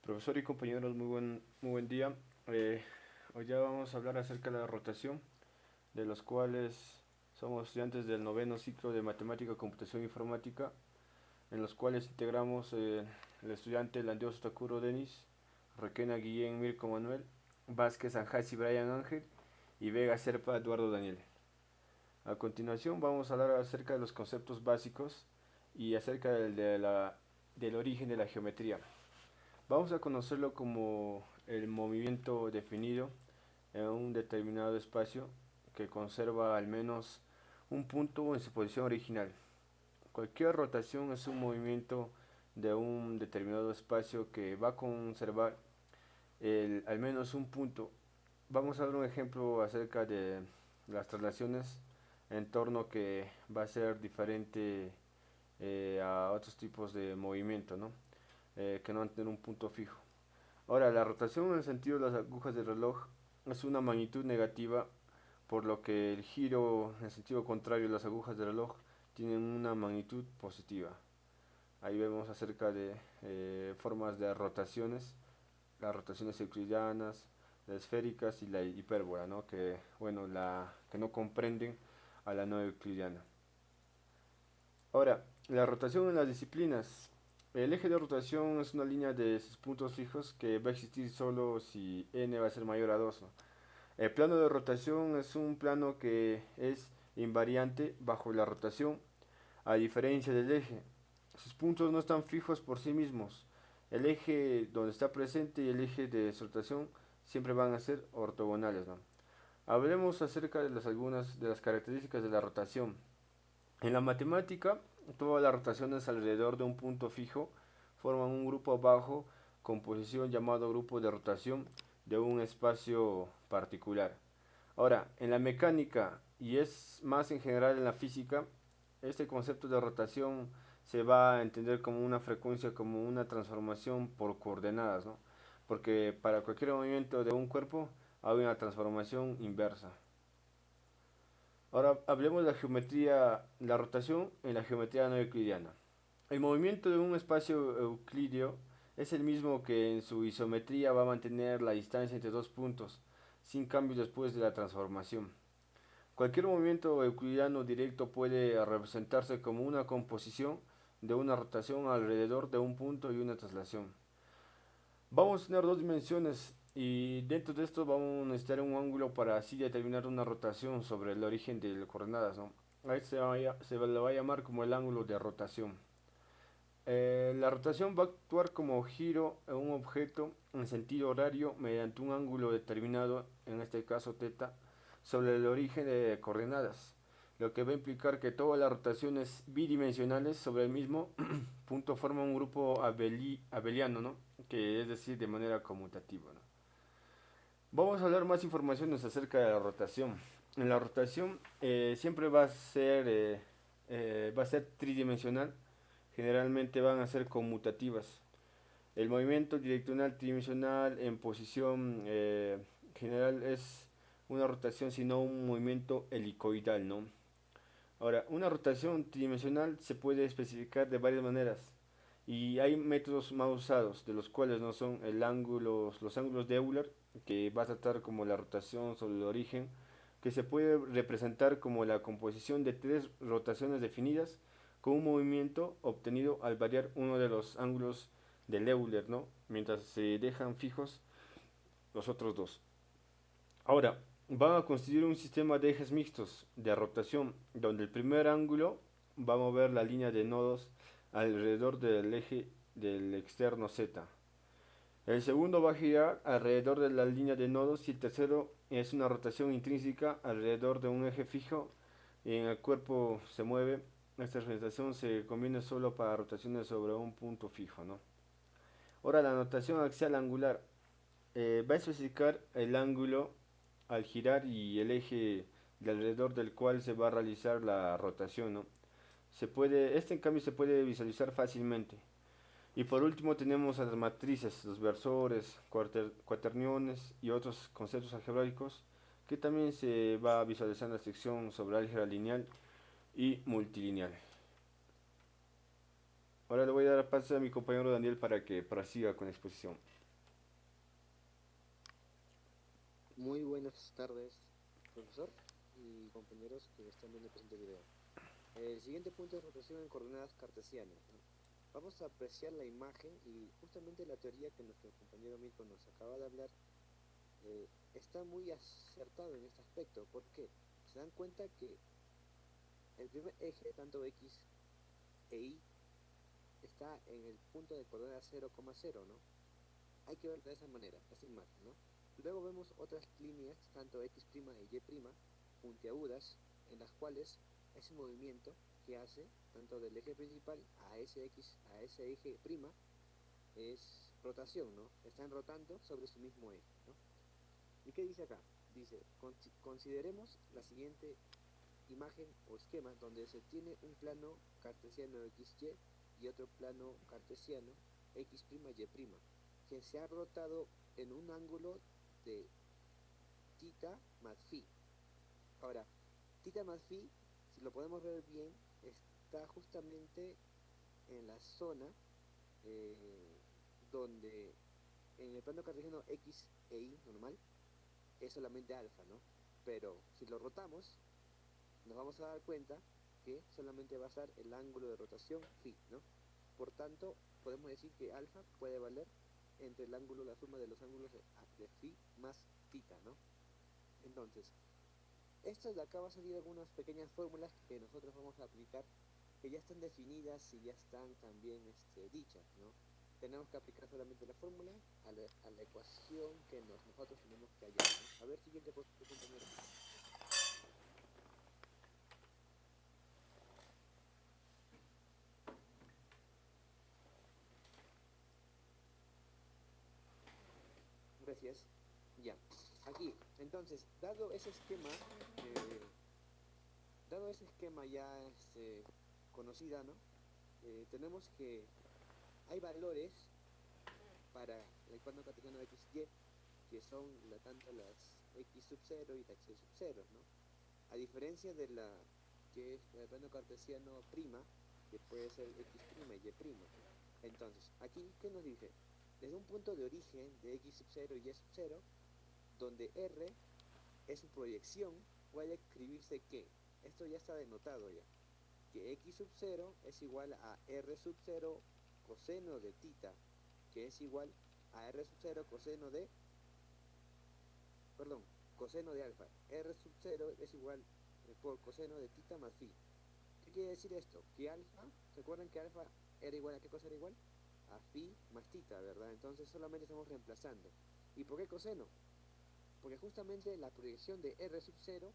Profesor y compañeros, muy buen día. Eh, Hoy ya vamos a hablar acerca de la rotación, de los cuales somos estudiantes del noveno ciclo de Matemática, Computación e Informática, en los cuales integramos el estudiante Landioso Takuro Denis, Requena Guillén Mirko Manuel, Vázquez Anjasi Brian Ángel y Vega Serpa Eduardo Daniel. A continuación vamos a hablar acerca de los conceptos básicos y acerca del origen de la geometría. Vamos a conocerlo como el movimiento definido en un determinado espacio que conserva al menos un punto en su posición original. Cualquier rotación es un movimiento de un determinado espacio que va a conservar al menos un punto. Vamos a ver un ejemplo acerca de las traslaciones en torno que va a ser diferente a otros tipos de movimiento, ¿no? Que no van a tener un punto fijo. Ahora, la rotación en el sentido de las agujas del reloj es una magnitud negativa, por lo que el giro en el sentido contrario de las agujas del reloj tienen una magnitud positiva. Ahí vemos acerca de formas de rotaciones, las rotaciones euclidianas, las esféricas y la hipérbola, ¿no? Que, bueno, que no comprenden a la no euclidiana. Ahora, la rotación en las disciplinas. El eje de rotación es una línea de 6 puntos fijos que va a existir solo si n va a ser mayor a 2, ¿no? El plano de rotación es un plano que es invariante bajo la rotación, a diferencia del eje. Sus puntos no están fijos por sí mismos. El eje donde está presente y el eje de su rotación siempre van a ser ortogonales, ¿no? Hablemos acerca de algunas de las características de la rotación. En la matemática, todas las rotaciones alrededor de un punto fijo forman un grupo bajo con posición llamado grupo de rotación de un espacio particular. Ahora, en la mecánica y es más en general en la física, este concepto de rotación se va a entender como una frecuencia, como una transformación por coordenadas, ¿no? Porque para cualquier movimiento de un cuerpo hay una transformación inversa. Ahora hablemos de la geometría, la rotación en la geometría no euclidiana. El movimiento de un espacio euclídeo es el mismo que en su isometría va a mantener la distancia entre dos puntos, sin cambios después de la transformación. Cualquier movimiento euclidiano directo puede representarse como una composición de una rotación alrededor de un punto y una traslación. Vamos a tener dos dimensiones y dentro de esto vamos a necesitar un ángulo para así determinar una rotación sobre el origen de las coordenadas, ¿no? A este se le va a llamar como el ángulo de rotación. La rotación va a actuar como giro en un objeto en sentido horario mediante un ángulo determinado, en este caso θ, sobre el origen de coordenadas, lo que va a implicar que todas las rotaciones bidimensionales sobre el mismo punto forman un grupo abeliano, ¿no? Que es decir, de manera conmutativa, ¿no? Vamos a hablar más informaciones acerca de la rotación. En la rotación siempre va a ser tridimensional, generalmente van a ser conmutativas. El movimiento direccional tridimensional en posición general es una rotación, sino un movimiento helicoidal, ¿no? Ahora, una rotación tridimensional se puede especificar de varias maneras y hay métodos más usados, de los cuales no son los ángulos de Euler, que va a tratar como la rotación sobre el origen, que se puede representar como la composición de tres rotaciones definidas con un movimiento obtenido al variar uno de los ángulos del Euler, ¿no? Mientras se dejan fijos los otros dos. Ahora, van a constituir un sistema de ejes mixtos de rotación, donde el primer ángulo va a mover la línea de nodos alrededor del eje del externo Z. El segundo va a girar alrededor de la línea de nodos y el tercero es una rotación intrínseca alrededor de un eje fijo y en el cuerpo se mueve. Esta representación se conviene solo para rotaciones sobre un punto fijo, ¿no? Ahora la notación axial angular va a especificar el ángulo al girar y el eje de alrededor del cual se va a realizar la rotación, ¿no? Este en cambio se puede visualizar fácilmente. Y por último tenemos a las matrices, los versores, cuaterniones y otros conceptos algebraicos que también se va a visualizar en la sección sobre álgebra lineal y multilineal. Ahora le voy a dar paso a mi compañero Daniel para que prosiga con la exposición. Muy buenas tardes, profesor y compañeros que están viendo el presente video. El siguiente punto es rotación en coordenadas cartesianas, ¿no? Vamos a apreciar la imagen y justamente la teoría que nuestro compañero Mirko nos acaba de hablar está muy acertado en este aspecto. ¿Por qué? Se dan cuenta que el primer eje, tanto X e Y, está en el punto de coordenada 0,0, ¿no? Hay que ver de esa manera, esa imagen, ¿no? Luego vemos otras líneas, tanto X' y Y', puntiagudas, en las cuales ese movimiento que hace, tanto del eje principal a ese X, a ese eje prima, es rotación, ¿no? Están rotando sobre su mismo eje, ¿no? ¿Y qué dice acá? Dice, consideremos la siguiente imagen o esquema donde se tiene un plano cartesiano XY y otro plano cartesiano X', Y', que se ha rotado en un ángulo de tita más phi. Ahora, tita más phi, si lo podemos ver bien, está justamente en la zona eh, donde en el plano cartesiano X e Y normal es solamente alfa, ¿no? Pero si lo rotamos, nos vamos a dar cuenta que solamente va a ser el ángulo de rotación phi, ¿no? Por tanto, podemos decir que alfa puede valer entre el ángulo, la suma de los ángulos de phi más tita, ¿no? Entonces, esto de acá va a salir algunas pequeñas fórmulas que nosotros vamos a aplicar, que ya están definidas y ya están también dichas, ¿no? Tenemos que aplicar solamente la fórmula a la ecuación que nosotros tenemos que hallar, ¿no? A ver, siguiente compañero. Gracias. Ya. Aquí, entonces, dado ese esquema ya conocida, ¿no? Tenemos que hay valores para el cuadro cartesiano XY, que son tanto las X sub 0 y las Y sub 0, ¿no? A diferencia de la que es el plano cartesiano prima, que puede ser X' y Y'. Entonces, aquí, ¿qué nos dice? Desde un punto de origen de X sub 0 y Y sub 0, donde R es su proyección, puede escribirse que, esto ya está denotado ya, que X sub 0 es igual a R sub 0 coseno de tita, que es igual a R sub 0 coseno de, perdón, coseno de alfa. R sub 0 es igual por coseno de tita más phi. ¿Qué quiere decir esto? Que alfa, ¿se acuerdan que alfa era igual a qué cosa era igual? A phi más tita, ¿verdad? Entonces solamente estamos reemplazando. ¿Y por qué coseno? Porque justamente la proyección de R sub 0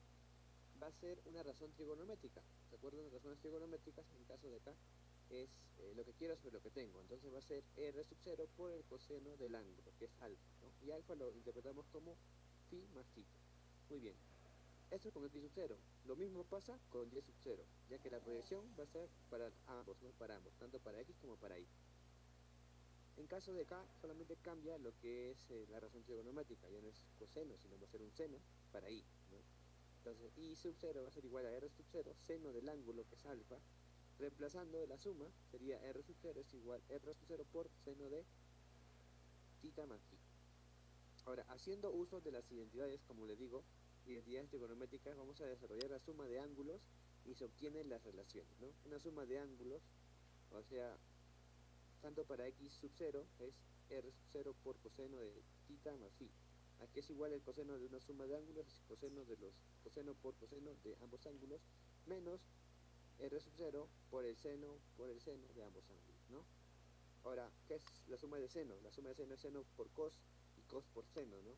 va a ser una razón trigonométrica. ¿Se acuerdan de razones trigonométricas? En el caso de acá es lo que quiero sobre lo que tengo. Entonces va a ser R sub 0 por el coseno del ángulo, que es alfa, ¿no? Y alfa lo interpretamos como phi más tita. Muy bien. Esto es con X sub 0. Lo mismo pasa con Y sub 0, ya que la proyección va a ser para ambos, ¿no? Para ambos, tanto para X como para Y. En caso de acá, solamente cambia lo que es la razón trigonométrica. Ya no es coseno, sino va a ser un seno para Y, ¿no? Entonces, I sub 0 va a ser igual a R sub 0, seno del ángulo que es alfa, reemplazando la suma, sería R sub 0 es igual a R sub 0 por seno de tita más phi. Ahora, haciendo uso de las identidades, como les digo, identidades trigonométricas, vamos a desarrollar la suma de ángulos y se obtienen las relaciones, ¿no? Una suma de ángulos, o sea, tanto para X sub 0 es R sub 0 por coseno de tita más phi. Aquí es igual el coseno de una suma de ángulos, es coseno por coseno de ambos ángulos, menos R sub 0 por el seno de ambos ángulos, ¿no? Ahora, ¿qué es la suma de seno? La suma de seno es seno por cos y cos por seno, ¿no?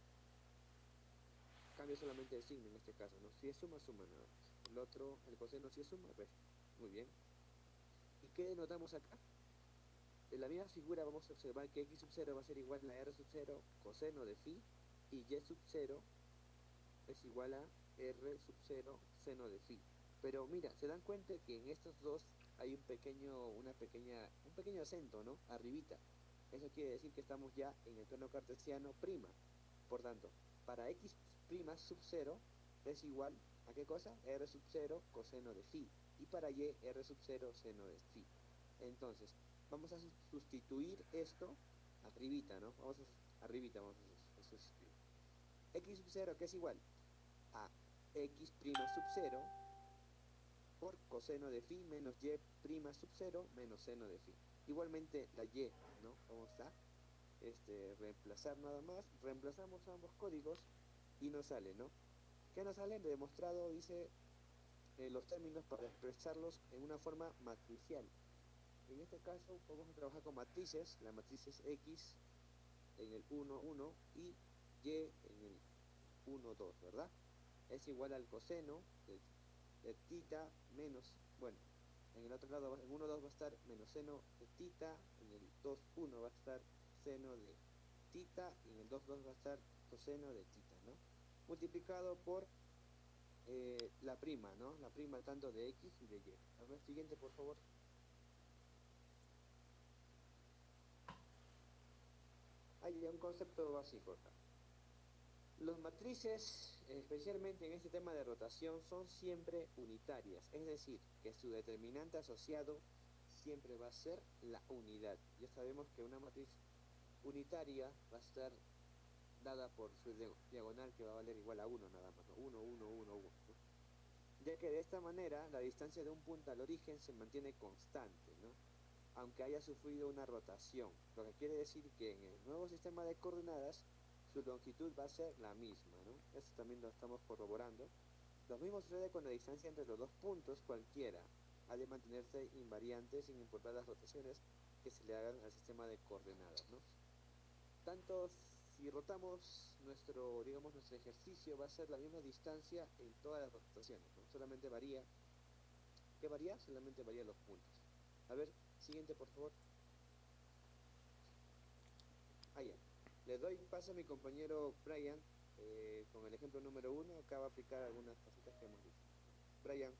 Cambia solamente el signo en este caso, ¿no? Si es suma, suma nada más. El otro, el coseno, si es suma, resta. Muy bien. ¿Y qué denotamos acá? De la misma figura vamos a observar que X sub 0 va a ser igual a R sub 0 coseno de phi y Y sub 0 es igual a R sub 0 seno de phi. Pero mira, se dan cuenta que en estos dos hay un pequeño acento, ¿no? Arribita. Eso quiere decir que estamos ya en el plano cartesiano prima. Por tanto, para X prima sub 0 es igual a qué cosa? R sub 0 coseno de phi. Y para Y, R sub 0 seno de phi. Entonces, vamos a sustituir esto arribita, ¿no? Arribita vamos a sustituir. X sub 0 que es igual a x' sub 0 por coseno de phi menos y' sub 0 menos seno de phi. Igualmente la y, ¿no? Vamos a reemplazar nada más, reemplazamos ambos códigos y nos sale, ¿no? ¿Qué nos sale? Demostrado, dice, los términos para expresarlos en una forma matricial. En este caso vamos a trabajar con matrices, la matriz es X en el 1, 1 y Y en el 1, 2, ¿verdad? Es igual al coseno de tita menos, bueno, en el otro lado, en 1, 2 va a estar menos seno de tita, en el 2, 1 va a estar seno de tita y en el 2, 2 va a estar coseno de tita, ¿no? Multiplicado por la prima, ¿no? La prima tanto de X y de Y. A ver, siguiente, por favor. Hay un concepto básico acá. Los matrices, especialmente en este tema de rotación, son siempre unitarias, es decir, que su determinante asociado siempre va a ser la unidad. Ya sabemos que una matriz unitaria va a estar dada por su diagonal que va a valer igual a 1 nada más, ¿no? 1, 1, 1, 1, ¿no? Ya que de esta manera la distancia de un punto al origen se mantiene constante, ¿no? Aunque haya sufrido una rotación, lo que quiere decir que en el nuevo sistema de coordenadas su longitud va a ser la misma, ¿no? Esto también lo estamos corroborando. Lo mismo sucede con la distancia entre los dos puntos cualquiera. Ha de mantenerse invariante sin importar las rotaciones que se le hagan al sistema de coordenadas, ¿no? Tanto si rotamos digamos, nuestro ejercicio va a ser la misma distancia en todas las rotaciones, ¿no? Solamente varía. ¿Qué varía? Solamente varía los puntos. A ver, siguiente por favor. Ah, ya. Le doy paso a mi compañero Brian con el ejemplo número 1. Acá va a aplicar algunas cositas que hemos visto. Brian.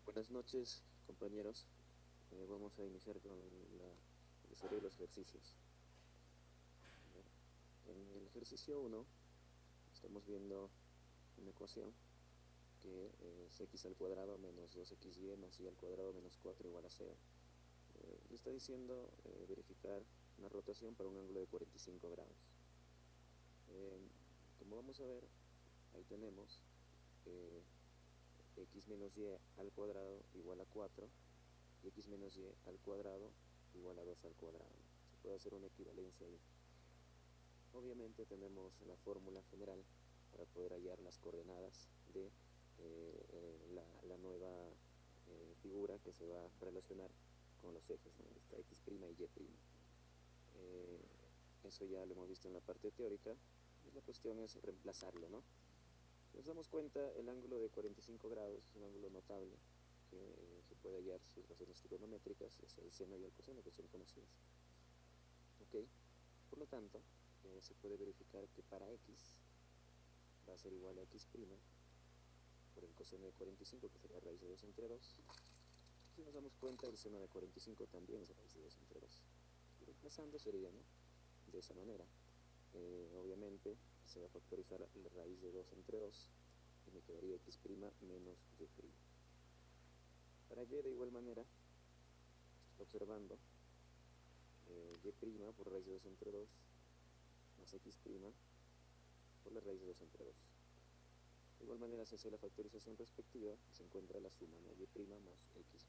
Buenas noches, compañeros. Vamos a iniciar con el desarrollo de los ejercicios. En el ejercicio 1 estamos viendo una ecuación que es x al cuadrado menos 2xy más y al cuadrado menos 4 igual a 0. Le está diciendo verificar una rotación para un ángulo de 45 grados. Como vamos a ver, ahí tenemos x menos y al cuadrado igual a 4 y x menos y al cuadrado igual a 2 al cuadrado. Se puede hacer una equivalencia ahí. Obviamente tenemos la fórmula general para poder hallar las coordenadas de la nueva figura que se va a relacionar con los ejes, ¿no? Esta x' y y'. Eso ya lo hemos visto en la parte teórica y la cuestión es reemplazarlo, ¿no? Si nos damos cuenta, el ángulo de 45 grados es un ángulo notable que se puede hallar sus razones trigonométricas, es el seno y el coseno, que son conocidas. ¿Ok? Por lo tanto, se puede verificar que para x va a ser igual a x' por el coseno de 45, que sería raíz de 2 entre 2. Si nos damos cuenta, el seno de 45 también es raíz de 2 entre 2. Y reemplazando sería, ¿no?, de esa manera. Obviamente se va a factorizar la raíz de 2 entre 2 y me quedaría x' menos y'. Para y de igual manera, se está observando y' por raíz de 2 entre 2 más x' por la raíz de 2 entre 2. De igual manera se hace la factorización respectiva y se encuentra la suma, ¿no?, y' más x'.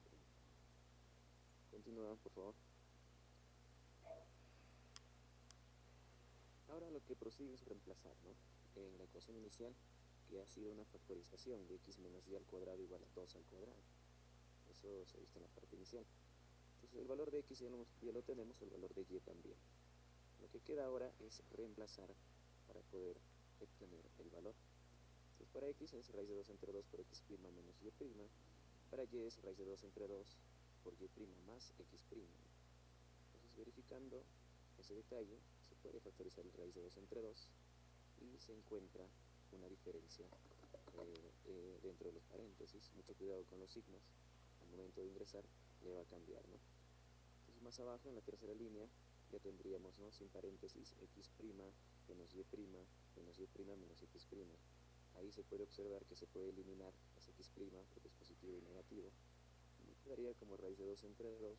Continúa, por favor. Ahora lo que prosigue es reemplazar, ¿no?, en la ecuación inicial, que ha sido una factorización de x menos y al cuadrado igual a 2 al cuadrado. Eso se ha visto en la parte inicial. Entonces el valor de x ya lo tenemos, el valor de y también. Lo que queda ahora es reemplazar para poder obtener el valor. Entonces para x es raíz de 2 entre 2 por x' menos y'. Para y es raíz de 2 entre 2 por y' más x'. Entonces verificando ese detalle, se puede factorizar la raíz de 2 entre 2 y se encuentra una diferencia dentro de los paréntesis. Mucho cuidado con los signos, al momento de ingresar le va a cambiar, ¿no? Entonces más abajo, en la tercera línea, ya tendríamos, ¿no?, sin paréntesis, x' menos y' menos y' menos x'. Ahí se puede observar que se puede eliminar ese x' porque es positivo y negativo, quedaría como raíz de 2 entre 2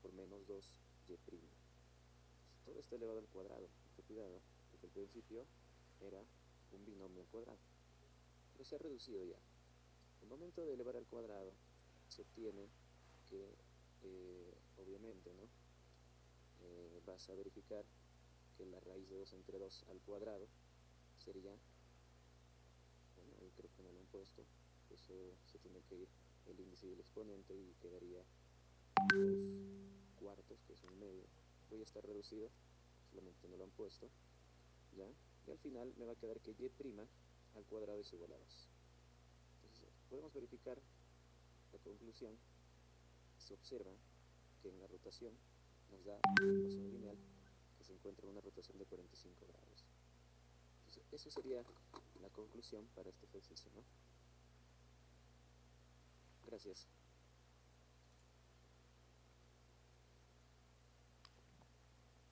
por menos 2 y prima. Todo esto elevado al cuadrado. Mucho cuidado, porque al principio era un binomio al cuadrado, pero se ha reducido ya. Al momento de elevar al cuadrado, se obtiene que, obviamente, ¿no? Vas a verificar que la raíz de 2 entre 2 al cuadrado sería, bueno, ahí creo que no lo han puesto, eso se tiene que ir el índice y el exponente y quedaría 2 cuartos, que es un medio. Voy a estar reducido, solamente no lo han puesto, ¿ya? Y al final me va a quedar que y' al cuadrado es igual a 2. Entonces, podemos verificar la conclusión. Se observa que en la rotación nos da una ecuación lineal que se encuentra en una rotación de 45 grados. Entonces, eso sería la conclusión para este ejercicio, ¿no? Gracias.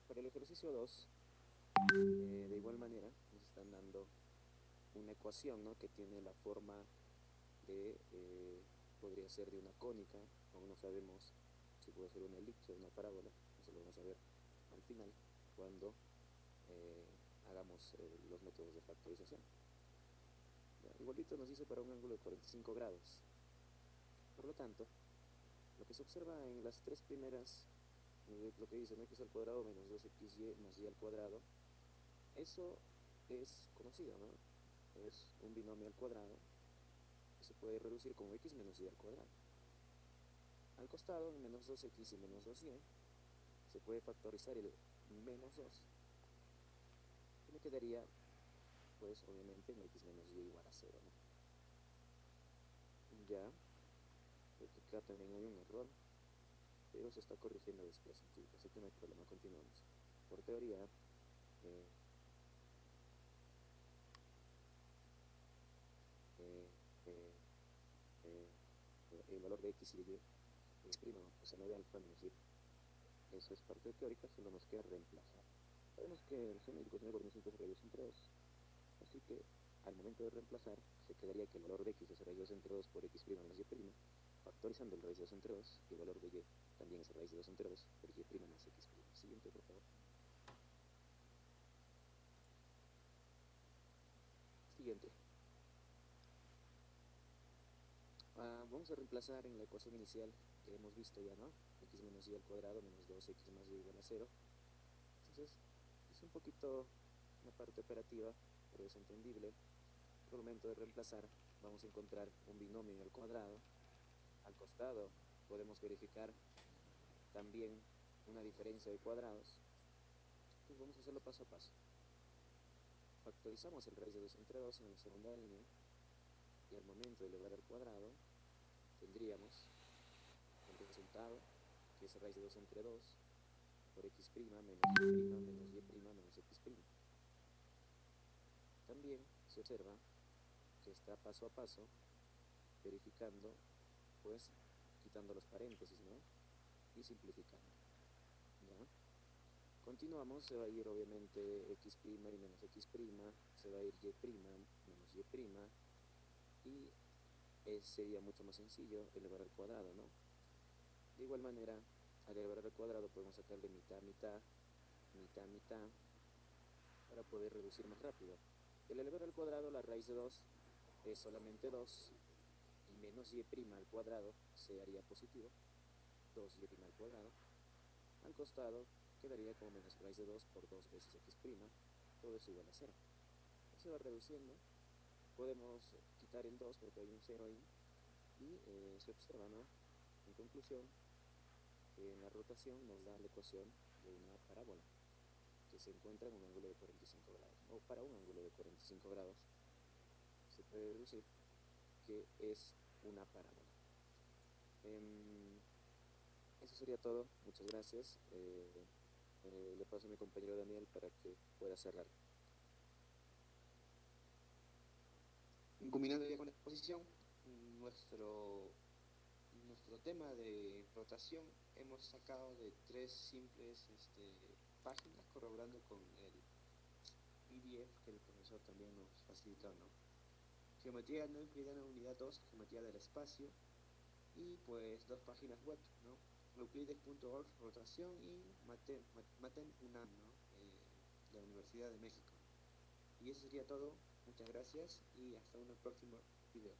Para el ejercicio 2, de igual manera, nos están dando una ecuación, ¿no? Que tiene la forma de, podría ser de una cónica, aún no sabemos si puede ser una elipse o una parábola, eso lo vamos a ver al final, cuando hagamos los métodos de factorización. Ya, igualito nos dice para un ángulo de 45 grados. Por lo tanto, lo que se observa en las tres primeras, lo que dice, ¿no? X al cuadrado menos 2xy más y al cuadrado, eso es conocido, ¿no? Es un binomio al cuadrado que se puede reducir como x menos y al cuadrado. Al costado, en menos 2x y menos 2y, se puede factorizar el menos 2. Y me quedaría, pues, obviamente, en x menos y igual a 0, ¿no? Ya, creo que acá también hay un error, pero se está corrigiendo después, así que no hay problema, continuamos. Por teoría, eh, eh, eh, eh, el valor de x y de y es primo, o sea, 9 alfa menos y. Eso es parte teórica, solo nos queda reemplazar. Sabemos que el seno y el coseno de 45 es raíz entre 2, así que al momento de reemplazar, se quedaría que el valor de x es raíz de 2 entre 2 por x' más y', factorizando el raíz de 2 entre 2, y el valor de y también es raíz de 2 entre 2 por y' más x'. Siguiente, por favor. Siguiente. Vamos a reemplazar en la ecuación inicial que hemos visto ya, ¿no? X menos y al cuadrado menos 2x más y igual a 0. Entonces, es un poquito una parte operativa, pero es entendible. Al momento de reemplazar, vamos a encontrar un binomio al cuadrado. Al costado podemos verificar también una diferencia de cuadrados. Entonces vamos a hacerlo paso a paso. Factorizamos el raíz de 2 entre 2 en la segunda línea, y al momento de elevar al cuadrado, tendríamos el resultado, que es raíz de 2 entre 2 por x' menos y' menos y' menos x'. También se observa que está paso a paso, verificando, pues, quitando los paréntesis, ¿no? Y simplificando, ¿ya? Continuamos, se va a ir obviamente x' y menos x', se va a ir y' menos y', y sería mucho más sencillo elevar al cuadrado, ¿no? De igual manera, al elevar al cuadrado podemos sacarle mitad a mitad, mitad a mitad, para poder reducir más rápido. El elevar al cuadrado, la raíz de 2 es solamente 2, y menos y' al cuadrado se haría positivo, 2y' al cuadrado. Al costado quedaría como menos raíz de 2 por 2 veces x', todo es igual a 0. Se va reduciendo, podemos quitar el 2 porque hay un 0 ahí, y se observa, ¿no? En conclusión, que en la rotación nos da la ecuación de una parábola que se encuentra en un ángulo de 45 grados, o para un ángulo de 45 grados se puede deducir que es una parábola. Eso sería todo, muchas gracias. Le paso a mi compañero Daniel para que pueda cerrar. Combinando ya con la exposición, nuestro tema de rotación hemos sacado de tres simples páginas, corroborando con el PDF que el profesor también nos facilitó, ¿no? Geometría no euclidiana unidad 2, geometría del espacio, y pues dos páginas web, ¿no? Euclides.org, rotación, y Maten UNAM, ¿no? De la Universidad de México. Y eso sería todo. Muchas gracias y hasta un próximo video.